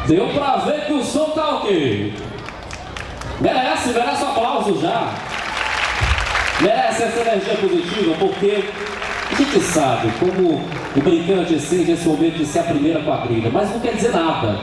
Deu pra ver que o som tá ok. Merece aplauso já. Merece essa energia positiva, porque a gente sabe como o brincante sente esse momento de ser a primeira quadrilha, mas não quer dizer nada.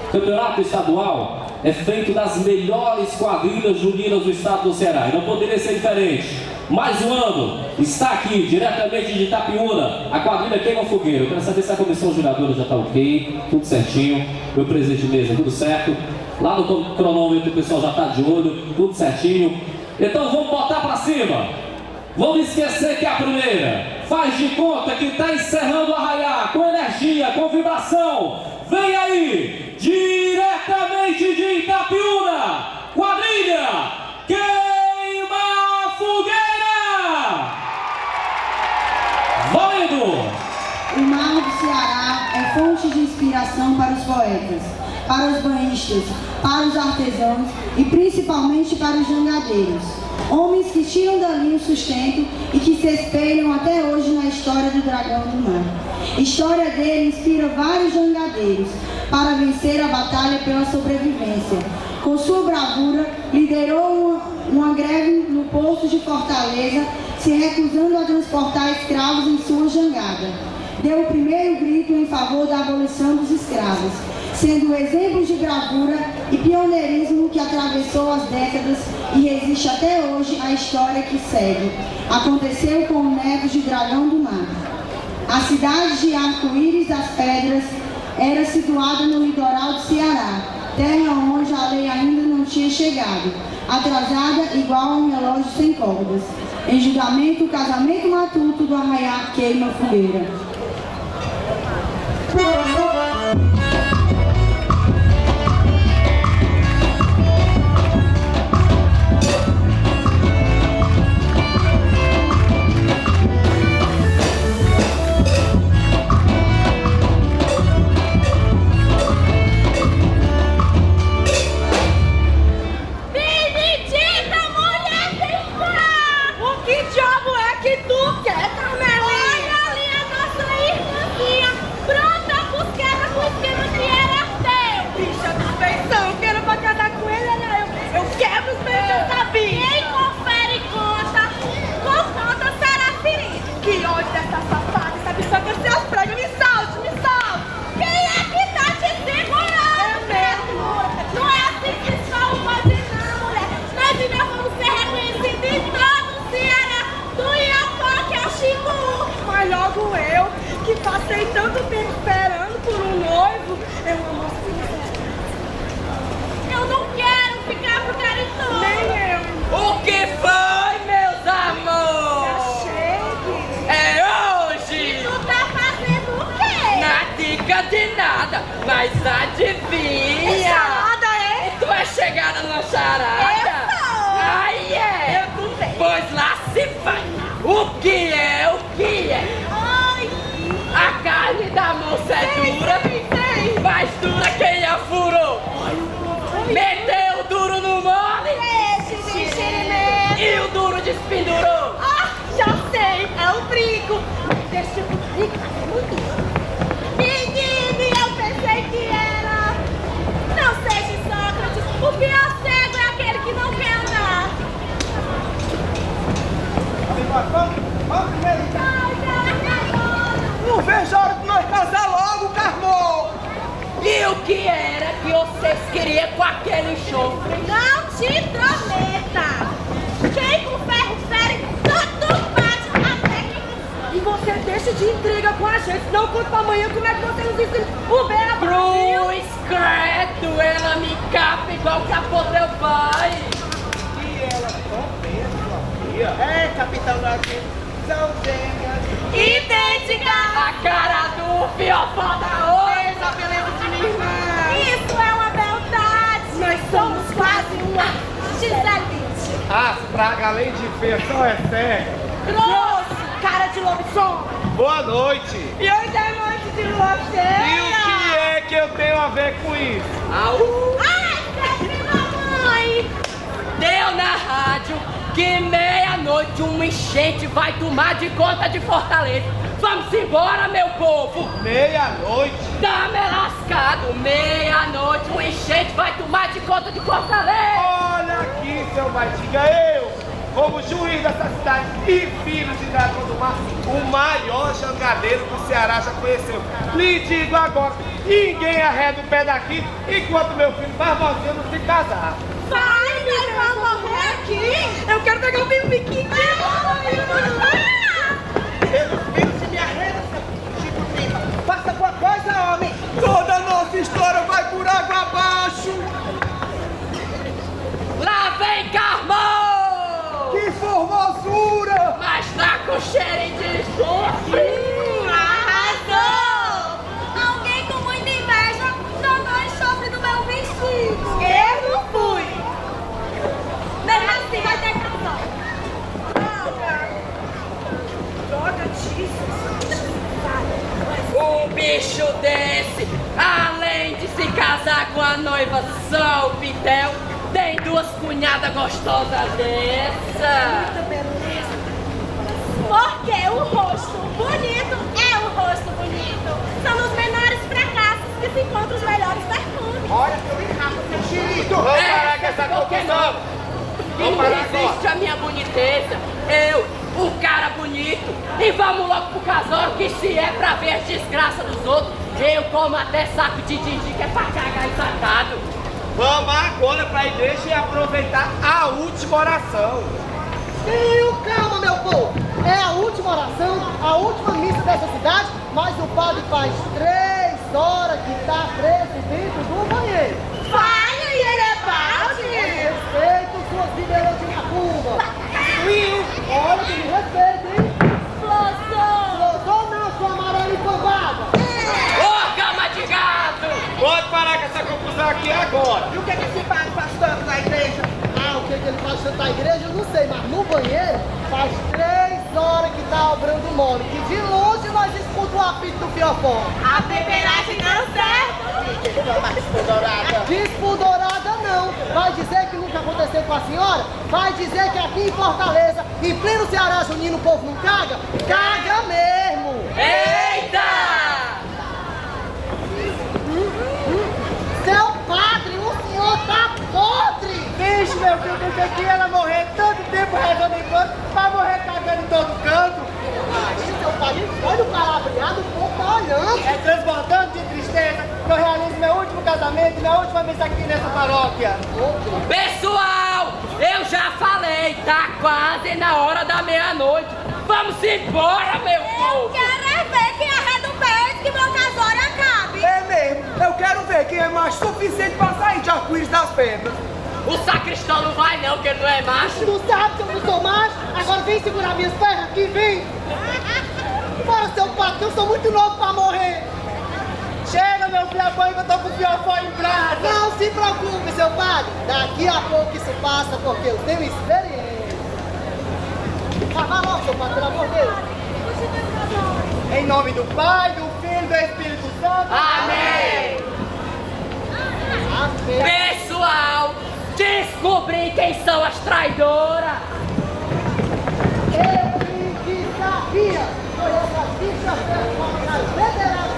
O campeonato estadual é feito das melhores quadrilhas juninas do estado do Ceará, e não poderia ser diferente. Mais um ano, está aqui, diretamente de Itapiúna, a quadrilha Queima Fogueira. Eu quero saber se a comissão juradora já está ok, tudo certinho, meu presidente de mesa, tudo certo. Lá no cronômetro o pessoal já está de olho, tudo certinho. Então vamos botar para cima. Vamos esquecer que é a primeira. Faz de conta que está encerrando o arraiá, com energia, com vibração. Vem aí, diretamente de Itapiúna, quadrilha Queima Fogueira! Valendo! O mar do Ceará é fonte de inspiração para os poetas, para os banhistas, para os artesãos e principalmente para os jangadeiros. Homens que tiram dali o sustento e que se espelham até hoje na história do Dragão do Mar. A história dele inspira vários jangadeiros para vencer a batalha pela sobrevivência. Com sua bravura, liderou uma greve no porto de Fortaleza, se recusando a transportar escravos em sua jangada. Deu o primeiro grito em favor da abolição dos escravos, sendo um exemplo de bravura e pioneirismo que atravessou as décadas e resiste até hoje à história que segue. Aconteceu com o Neves de Dragão do Mar. A cidade de Arco-Íris das Pedras era situada no litoral do Ceará, terra onde a lei ainda não tinha chegado, atrasada igual a um relógio sem cordas. Em julgamento, o casamento matuto do arraiá Queima Fogueira. Olha ali a nossa irmãzinha, pronta pros quebra, passei tanto tempo esperando por um noivo. É uma moça que eu não quero ficar pro caritão. Nem eu. O que foi, meus amores? Chegue. É hoje! Tu tá fazendo o quê? Na dica de nada, mas adivinha? Charada, é? Tu é chegada na charada? Eu sou. Ai, é! Eu também. Pois lá se vai! O que é? O que é? Ai, A carne da moça é dura, sei. mais dura quem a furou! Meteu o duro no mole Esse xixi. e o duro despendurou! Ah, já sei, é o brinco. Deixa eu brincar, é muito lindo. Menino, eu pensei que era. Não seja Sócrates, o pior cego é aquele que não quer andar. Não vejo a hora de nós casar logo, Carmão! E o que era que vocês queriam com aquele chofre? Não te intrometa. Quem com ferro fere, tanto bate até que... E você deixa de intriga com a gente, senão conta pra amanhã como é que você nos ensina o Bela Brasil. Cruz, credo, ela me capa igual capô teu pai! E ela só pensa, tia. É, capitão Brasil, são gêmeas. Idêntica. A cara do fiofó da outra! Essa beleza de minha irmã. Isso é uma beldade. Nós somos quase uma Giselite. As pragas, além de feia, só é cega. Grosso, cara de lobisomem. Boa noite. E hoje é noite de lua E cheia. o que é que eu tenho a ver com isso? Au! Ai, sempre mamãe. Deu na rádio que meia-noite uma enchente vai tomar de conta de Fortaleza. Vamos embora, meu povo! Meia-noite. Tá me lascado! Meia-noite uma enchente vai tomar de conta de Fortaleza! Olha aqui, seu Batiga, eu, como juiz dessa cidade e filho de Dragão do Mar, o maior jangadeiro que o Ceará já conheceu. Lhe digo agora, ninguém arreda o pé daqui enquanto meu filho Barbosinha não se casar. Vai, nós vamos morrer aqui. Eu quero pegar o meu biquíni. Pelos filhos se me arreda, seu Chico Prima. Faça alguma coisa, homem. Toda a nossa história vai por água abaixo. Lá vem Carmão! Que formosura! Mas tá com cheiro de chofre! Arrasou! Alguém com muita inveja jogou enxofre no meu vestido. Eu não fui. Mesmo assim, vai ter casal. Droga, Jesus. Um bicho desse, além de se casar com a noiva São Pitel, tem duas cunhadas gostosas dessa. Porque o rosto bonito é o rosto bonito. São nos menores fracassos que se encontram os melhores perfumes. Olha que eu me rapo, seu xerido. Vamos parar com essa confusão. Vamos parar Existe agora. a minha boniteza, eu, o cara bonito. E vamos logo pro casório, que se é pra ver as desgraças dos outros, eu como até saco de dindi que é pra cagar ensacado. Vamos agora pra igreja e aproveitar a última oração. Tenham calma, meu povo. É a última oração, a última missa dessa cidade, mas o padre faz 3 horas que está preso dentro do banheiro. Falha, Ierebaldi! Respeito suas videiras de macumba. Sim, olha que me respeita, hein? Flossou! Gostou não, sua amarela e pambada? Ô, cama de gato! Pode parar com essa confusão aqui agora. E o que é que esse padre faz tanto na igreja? Ah, o que é que ele faz tanto na igreja, eu não sei, mas no banheiro faz 3 horas que tá obrando mole, que de longe nós escutamos o apito do fiofó. A beberagem não serve! Despudorada não, vai dizer que nunca aconteceu com a senhora? Vai dizer que aqui em Fortaleza, em pleno Ceará junino, o povo não caga? Caga mesmo! Eita! Seu padre, o senhor tá podre! Vixe, meu filho, pensei que ela morrer tanto tempo rezando em canto, vai morrer cagando em todo canto. Aí, seu padre, olha o palavreado, o povo tá olhando. É transbordando de tristeza que eu realizo meu último casamento e minha última missa aqui nessa paróquia. Pessoal, eu já falei, tá quase na hora da meia-noite. Vamos embora, meu Eu povo! quero é ver quem arreda o pé eu quero ver quem é macho suficiente pra sair de Arco-Íris das Pedras. O sacristão não vai não, que ele não é macho. Tu sabe que eu não sou macho? Agora vem segurar minhas pernas aqui, vem! Bora, seu pato, que eu sou muito novo pra morrer! Chega, meu filho, apanha que eu tô com o fiofó em brasa. Não se preocupe, seu padre! Daqui a pouco isso passa, porque eu tenho experiência! Vai logo, seu padre, pelo amor de Deus! Em nome do Pai, do Filho e do Espírito Santo. Amém! Pessoal, descobri quem são as traidoras! Eu que sabia! Foi essa bicha federal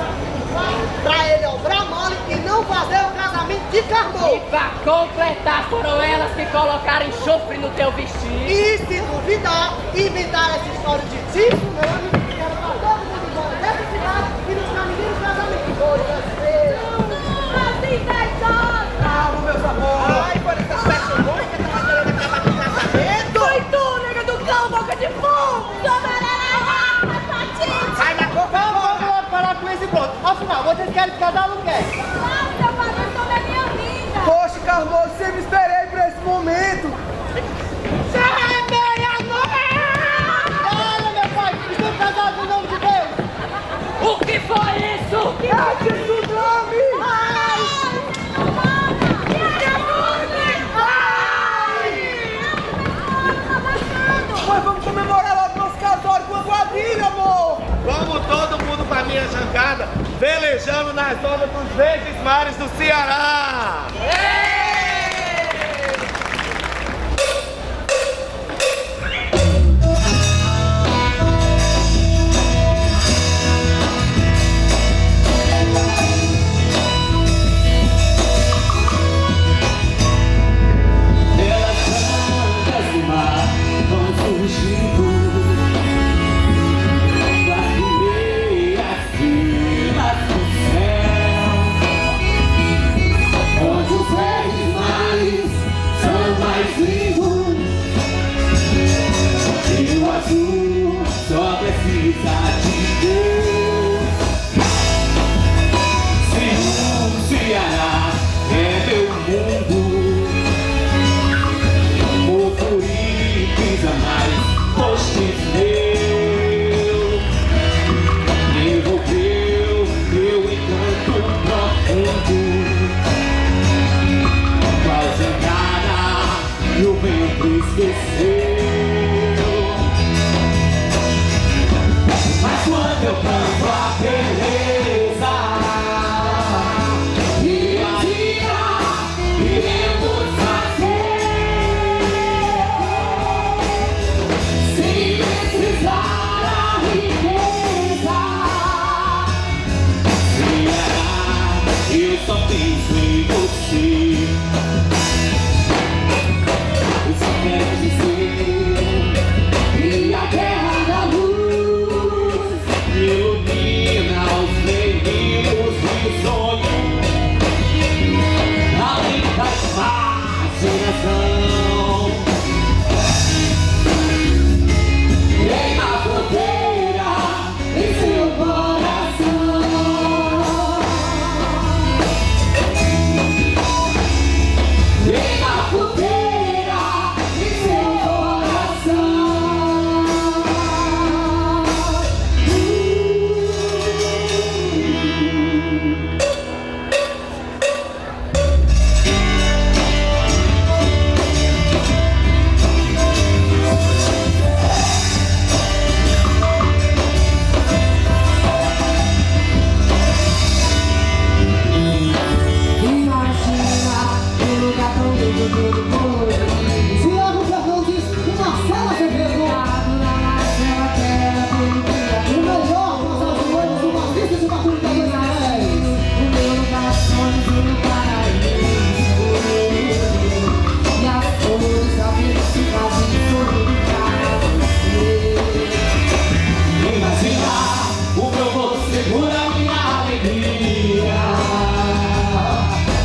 pra ele obrar mole e não fazer o casamento de Carmão! E pra completar, foram elas que colocaram enxofre no teu vestido! E se duvidar, inventaram essa história de tsunami, que era pra todo mundo embora dessa cidade e não tinha ninguém no casamento. Calma, meus amores. Ai, por essa festa noite que tava querendo acabar com o casamento. Foi tu, nega do cão, boca de fogo! Sai na boca, vamos falar com esse ponto. Afinal, vocês querem se casar ou não querem? Poxa, Carmoso, sempre esperei por esse momento. Olha, meu pai, estamos casados em nome de Deus! O que foi isso? É tsunami! Mas vamos comemorar logo nosso casório com a quadrilha, amor! Vamos todo mundo pra minha jangada, velejando nas ondas dos verdes mares do Ceará!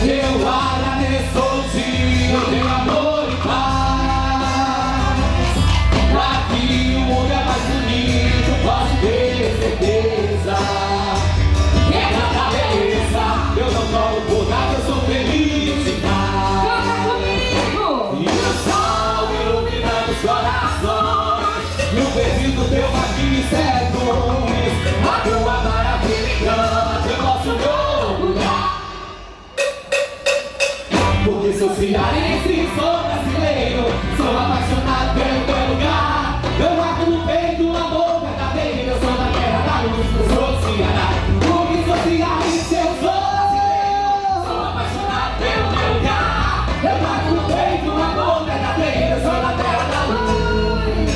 Eu agradeço o dia. cearense, sou brasileiro, sou apaixonado pelo teu lugar. Eu guardo no peito um amor verdadeiro, eu sou da terra da luz, eu sou do Ceará. Porque sou cearense, eu sou brasileiro, sou apaixonado pelo teu lugar. Eu guardo no peito um amor verdadeiro, eu sou da terra da luz,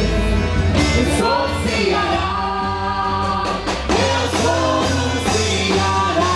eu sou do Ceará. Eu sou do Ceará.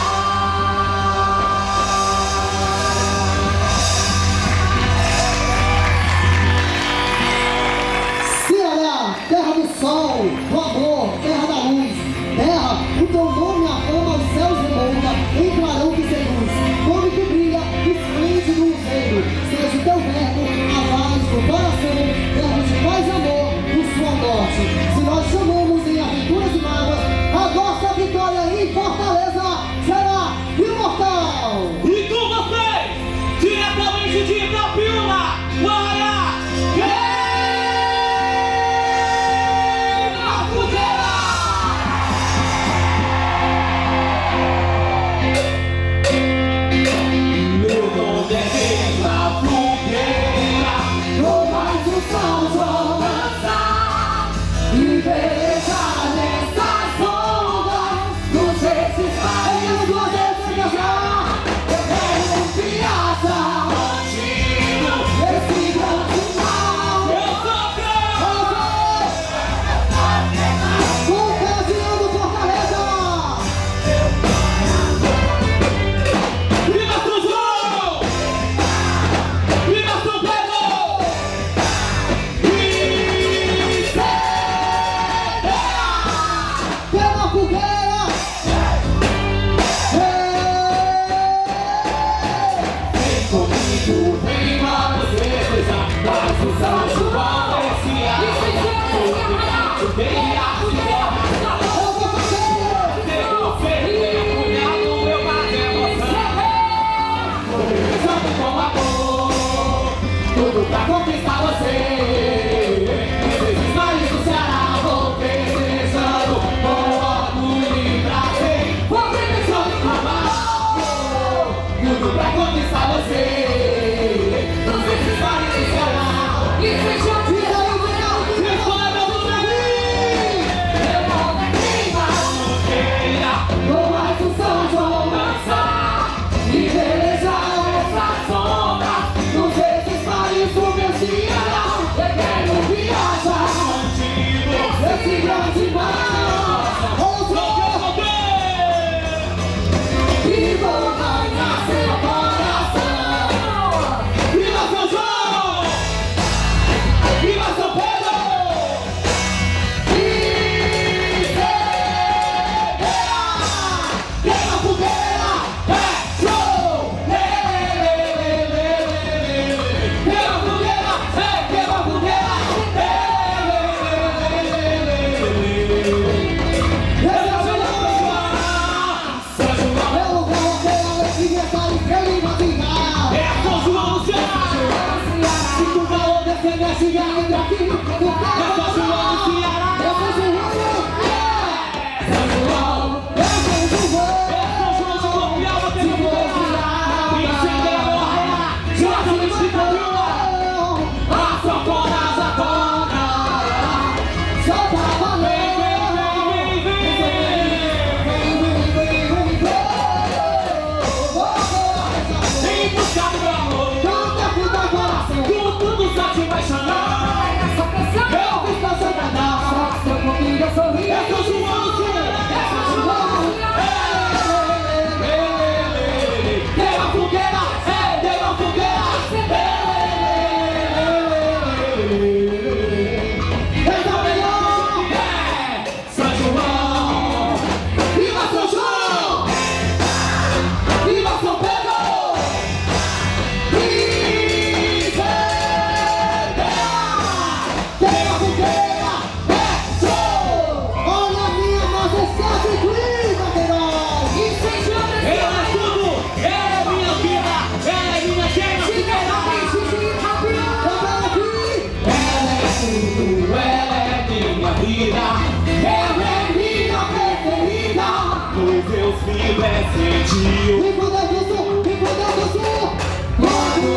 Terra do sol, do amor, terra da luz, terra, o teu nome a fama aos céus remonta, em clarão que seduz, nome que brilha, esplende no luzeiro, seja o teu verbo, a paz do coração, terra de paz e amor, do sul ao norte. Se nós chamamos em aventuras e mágoas, a nossa vitória em Fortaleza será imortal! E com vocês, diretamente de Itapiúna, Guará, pra conquistar você. Esses mares do Ceará vou festejando com orgulho e prazer. Vou festejando com amor, tudo pra conquistar você. Esses mares do Ceará. E fechou de novo, responda do Brasil. Eu vou na queima, com mais um São João dançar e velejar essa sombra. Do meu Ceará, eu quero viajar contigo, esse grande mar. E vou ganhar seu coração. Viva São João! Viva São Pedro! Queima a fogueira, é show! Deus me pressentiu. E quando eu sou, quando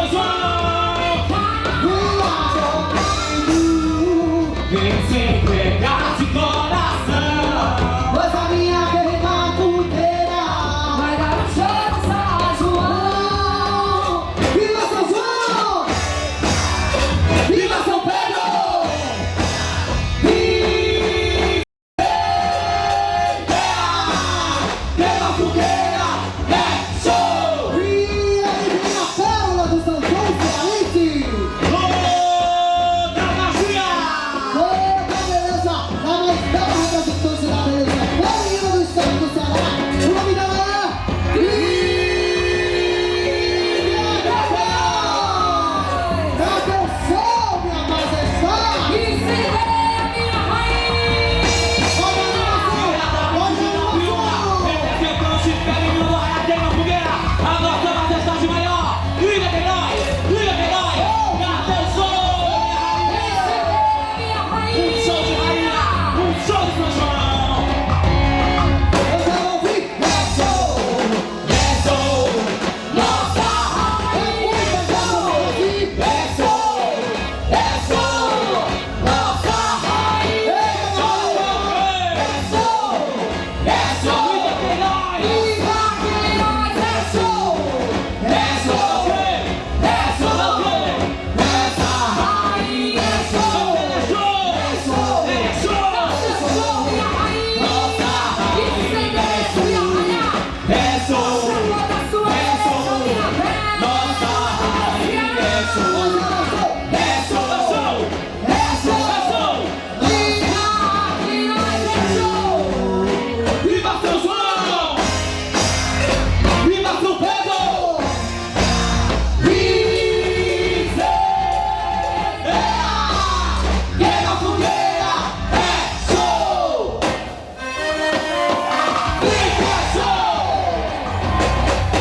São João! Vem se entregar de coração. Pois a minha queima fogueira Vai dar um show de São João. Viva São João! Viva São Pedro! Queima fogueira, é show! E aí vem a pérola do São João Cearense! Da magia! Toda beleza, a mais bela representante da beleza feminina do estado do Ceará. O nome dela é Lívia Gabriel! Atenção, minha majestade! E se der, minha rainha. Olha a nossa! Olha a A nossa majestade maior! Liga de nós! Liga de nós! Atenção! Um show de rainha! Um show de São João! Eu quero ouvir! É show! É show! Nossa! É muita calma aqui! É show! É show! Nossa rainha! É show! É show! É show! Liga de nós! Viva Queiroz, é show! É show! É show! Essa rainha é show! É show! É show! É show! Minha rainha. Nossa rainha é show! É show! Toda sua bênção, minha velha. Nossa rainha é show! É show! É show! É show! Viva Queiroz, é show. Viva São João! Viva São Pedro! Queima a fogueira! É show! Vem que é show!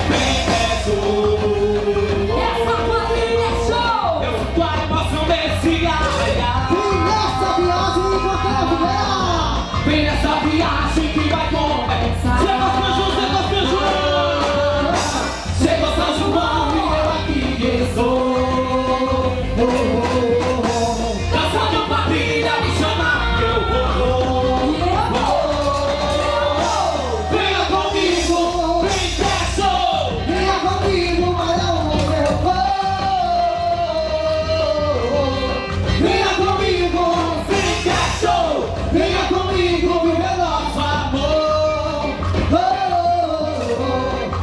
Vem que é show! Essa quadrilha é show. Eu sinto a emoção desse arraial. E nessa viagem encontrei a mulher! Vem nessa viagem que vai começar. Chegou São João, chegou São João. Chegou São João e eu aqui estou. Dançando quadrilha, me chama que eu vou. Venha comigo, vem que é show. Venha comigo para onde eu vou! Venha comigo, vem que é show. Venha comigo viver nosso amor!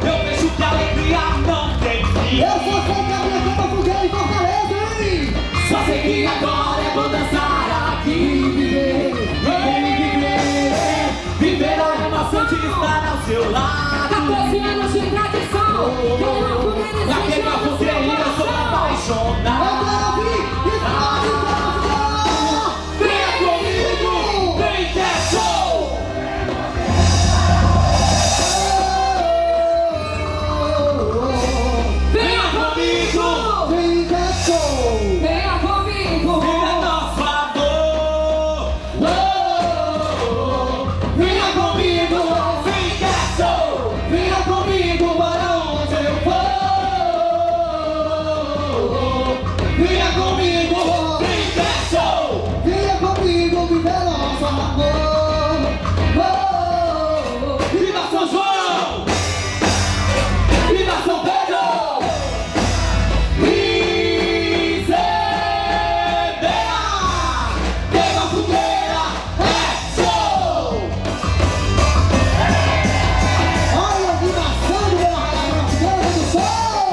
Eu vejo que a alegria não tem fim. Eu só sei que a minha cama fogueira em Fortaleza, hein? Só sei que agora é bom dançar aqui. Viver a emoção de estar ao seu lado. 14 anos de tradição. Queima fogueira, Na queima fogueira eu sou Eu apaixonado. quero ouvir! Venha comigo, vem que é show. Venha comigo, Vem que é show! venha comigo. venha nosso amor. Venha comigo, vem que é show. Venha comigo para onde eu vou! Venha comigo, vem que é show. Venha comigo viver nosso amor! Viva São João! Viva São Pedro! Incendeia! Queima a fogueira! É show! Olha a vibração do meu arraial do show!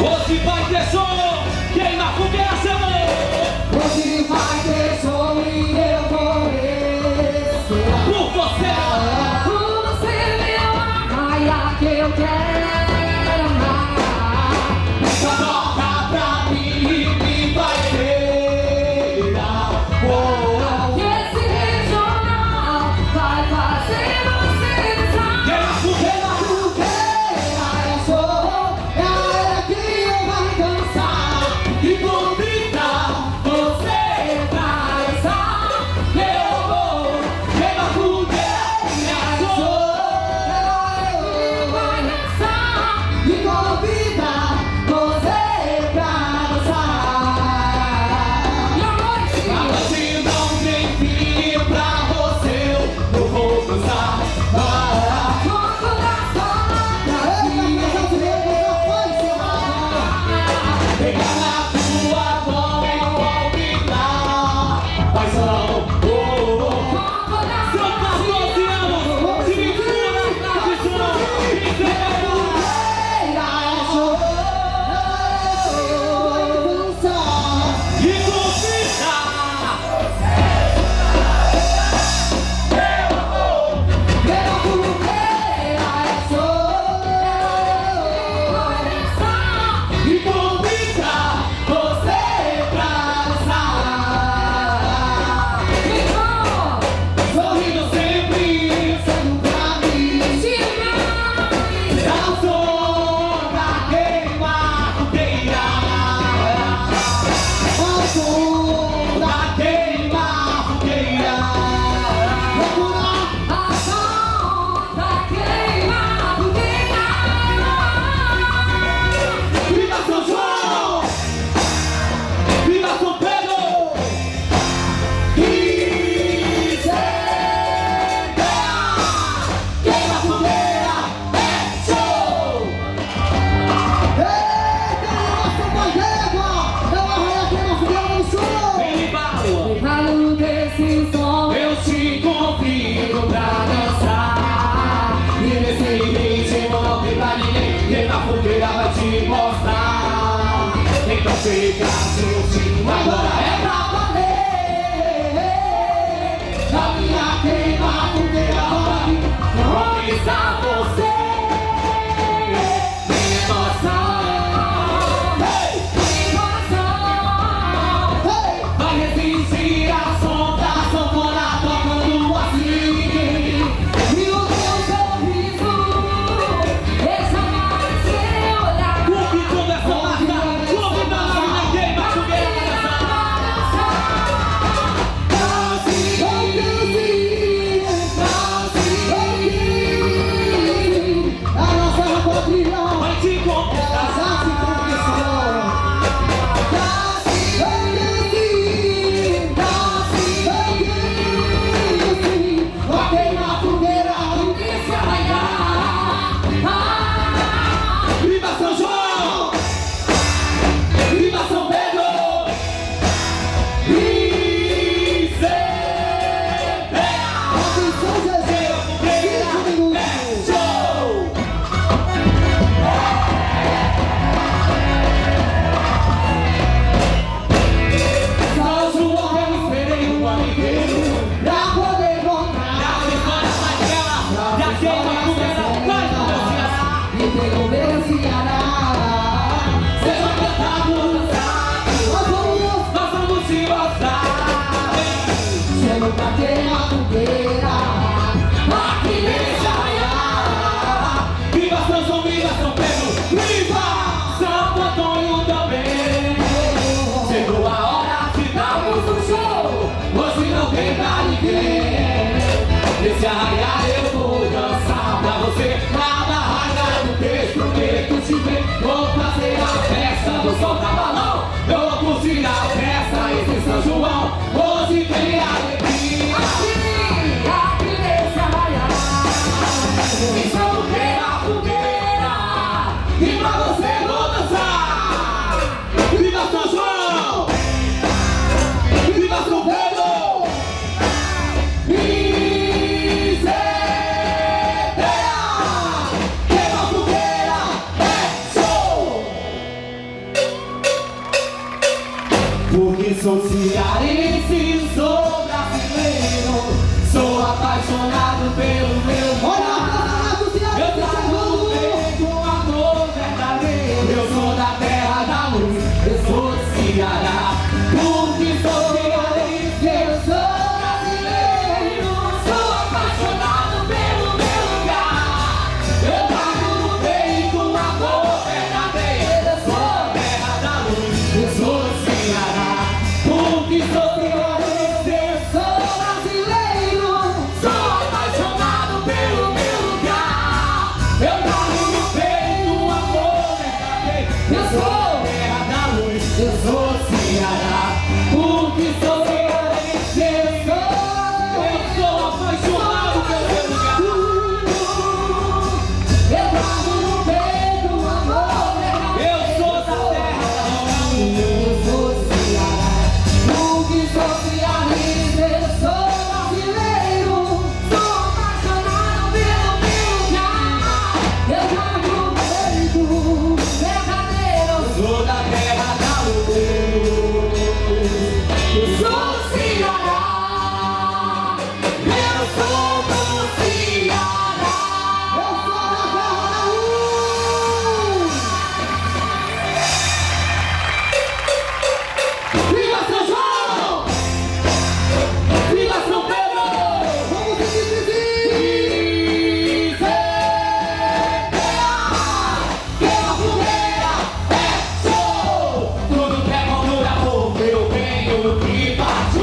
Hoje vai ter show! Queima a fogueira, chamou! Hoje vai ter show e eu vou esperar. Por você! Por você, meu arraia, que eu quero amar. Só toca pra mim e me vai queira! Que esse regional vai fazer você dançar. Queima a fogueira! Fogueira é show, é a alegria vai dançar. chega juntinho, agora é pra valer. Na minha queima, fogueira, vai conquistar você. Minha emoção, vai resistir à sombra, sanfona tocando assim. E o teu sorriso, essa mais seu olhar. O que tudo é só marca, clube da minha queima, fogueira, A nossa quadrilha vai te conquistar. já se conquistou. Vai queimar fogueira, que se arranhar. Viva São João! Viva São Pedro! Atenção, Zezé, 5 minutos. São João, eu esperei o ano inteiro Pra poder voltar pra vitória mais bela. Já queima fogueira, vai no meu Ceará. e ter o meu Ceará. Cê vai cantar dançado, nós vamos te mostrar. Chego pra queimar fogueira. Aqui nesse arraial. Viva São João, viva São Pedro, viva Santo Antônio também. Chegou a hora de darmos um show, hoje não tem pra ninguém. Nesse arraial eu vou dançar pra você, na barraca do texto, prometo te ver. Vou fazer a festa, vou soltar balão, eu vou curtir a festa, esse São João, hoje tem alegria. Aqui nesse arraial, estamos queima fogueira, e pra você vou dançar. Viva São João! Viva São Pedro! Miséria! Queima fogueira, é show! Porque sou cearense, sou brasileiro, sou apaixonado pelo meu Olha lugar. a do Eu Ceará trago no peito um amor verdadeiro. Eu sou da terra da luz, eu sou do Ceará. Porque sou cearense, eu sou brasileiro, sou apaixonado pelo meu lugar. Eu trago no peito um amor verdadeiro. Eu sou da terra da luz, eu sou do Ceará. Porque sou cearense, eu sou brasileiro, sou apaixonado pelo meu lugar. Eu trago no peito um amor verdadeiro. Eu sou terra da luz, eu sou Ceará. Porque sou cearense, eu sou apaixonado pelo meu lugar. Eu trago no peito um amor verdadeiro. Eu sou da terra da luz, eu sou Ceará. Porque sou cearense, eu sou brasileiro, sou apaixonado pelo meu lugar. Eu trago no peito verdadeiro. Eu sou da terra da luz. Eu sou do Ceará. Eu sou do Ceará. Eu sou da terra da luz. Viva São João! Viva São Pedro! Vamos dividir. Queima fogueira, é show! Tudo que é bom dura pouco, eu venho que partiu.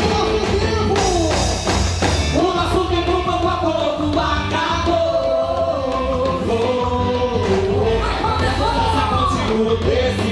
O nosso tempo pouco a pouco acabou. Nossa continua desse